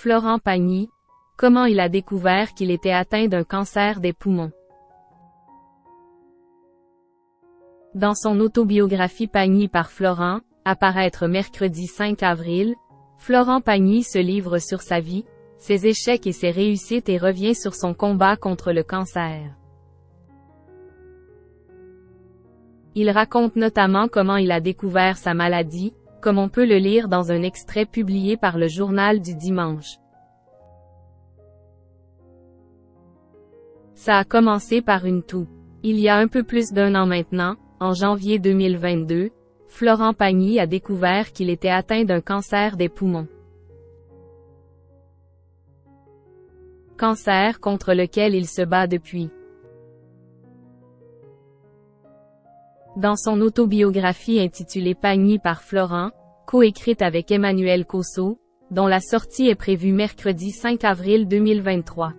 Florent Pagny, comment il a découvert qu'il était atteint d'un cancer des poumons. Dans son autobiographie Pagny par Florent, à paraître mercredi 5 avril, Florent Pagny se livre sur sa vie, ses échecs et ses réussites et revient sur son combat contre le cancer. Il raconte notamment comment il a découvert sa maladie, comme on peut le lire dans un extrait publié par le Journal du Dimanche. Ça a commencé par une toux. Il y a un peu plus d'un an maintenant, en janvier 2022, Florent Pagny a découvert qu'il était atteint d'un cancer des poumons. Cancer contre lequel il se bat depuis. Dans son autobiographie intitulée Pagny par Florent, coécrite avec Emmanuel Cosso, dont la sortie est prévue mercredi 5 avril 2023.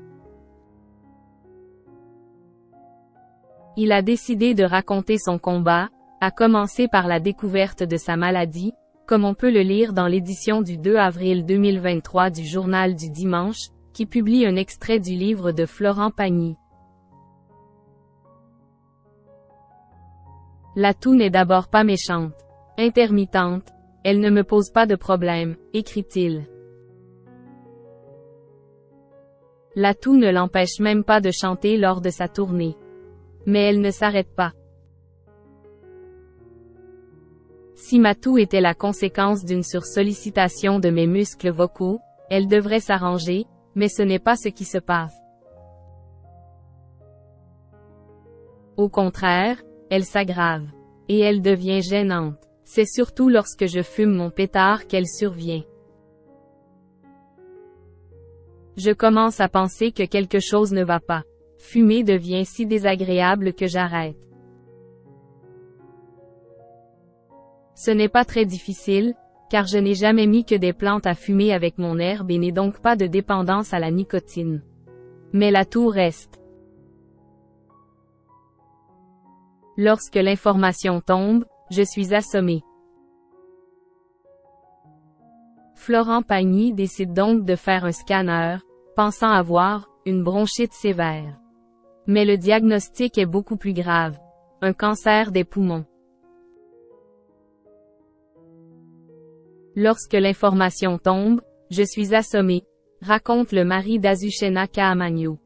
Il a décidé de raconter son combat, à commencer par la découverte de sa maladie, comme on peut le lire dans l'édition du 2 avril 2023 du Journal du Dimanche, qui publie un extrait du livre de Florent Pagny. La toux n'est d'abord pas méchante. Intermittente, elle ne me pose pas de problème, écrit-il. La toux ne l'empêche même pas de chanter lors de sa tournée. Mais elle ne s'arrête pas. Si ma toux était la conséquence d'une sursollicitation de mes muscles vocaux, elle devrait s'arranger, mais ce n'est pas ce qui se passe. Au contraire, elle s'aggrave. Et elle devient gênante. C'est surtout lorsque je fume mon pétard qu'elle survient. Je commence à penser que quelque chose ne va pas. Fumer devient si désagréable que j'arrête. Ce n'est pas très difficile, car je n'ai jamais mis que des plantes à fumer avec mon herbe et n'ai donc pas de dépendance à la nicotine. Mais la toux reste. Lorsque l'information tombe, je suis assommé. Florent Pagny décide donc de faire un scanner, pensant avoir une bronchite sévère. Mais le diagnostic est beaucoup plus grave. Un cancer des poumons. Lorsque l'information tombe, je suis assommé, raconte le mari d'Azucena Caamaño.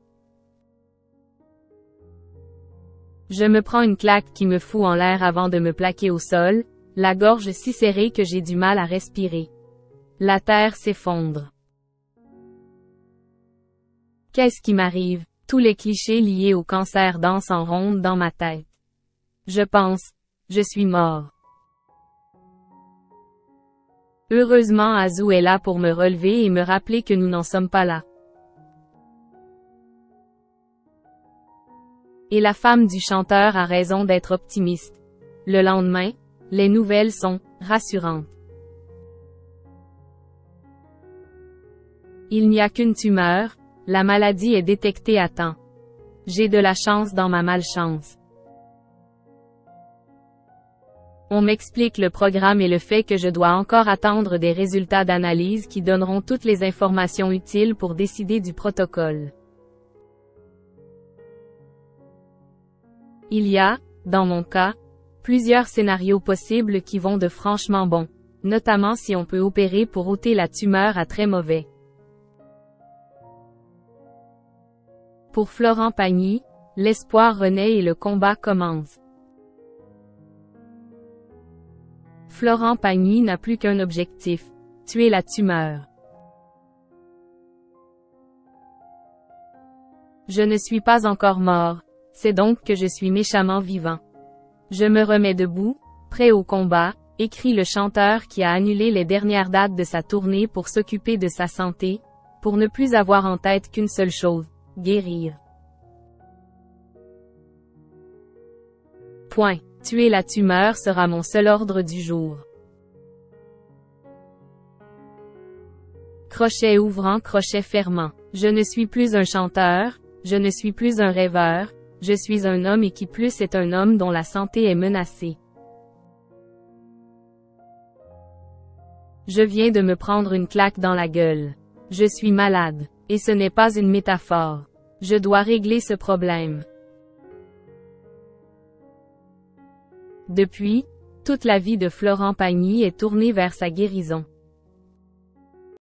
Je me prends une claque qui me fout en l'air avant de me plaquer au sol, la gorge si serrée que j'ai du mal à respirer. La terre s'effondre. Qu'est-ce qui m'arrive? Tous les clichés liés au cancer dansent en ronde dans ma tête. Je pense, je suis mort. Heureusement Azou est là pour me relever et me rappeler que nous n'en sommes pas là. Et la femme du chanteur a raison d'être optimiste. Le lendemain, les nouvelles sont rassurantes. Il n'y a qu'une tumeur, la maladie est détectée à temps. J'ai de la chance dans ma malchance. On m'explique le programme et le fait que je dois encore attendre des résultats d'analyse qui donneront toutes les informations utiles pour décider du protocole. Il y a, dans mon cas, plusieurs scénarios possibles qui vont de franchement bon, notamment si on peut opérer pour ôter la tumeur à très mauvais. Pour Florent Pagny, l'espoir renaît et le combat commence. Florent Pagny n'a plus qu'un objectif, tuer la tumeur. Je ne suis pas encore mort, c'est donc que je suis méchamment vivant. Je me remets debout, prêt au combat, écrit le chanteur qui a annulé les dernières dates de sa tournée pour s'occuper de sa santé, pour ne plus avoir en tête qu'une seule chose, guérir. Point. Tuer la tumeur sera mon seul ordre du jour. Crochet ouvrant, crochet fermant. Je ne suis plus un chanteur, je ne suis plus un rêveur, je suis un homme et qui plus est un homme dont la santé est menacée. Je viens de me prendre une claque dans la gueule. Je suis malade. Et ce n'est pas une métaphore. Je dois régler ce problème. Depuis, toute la vie de Florent Pagny est tournée vers sa guérison.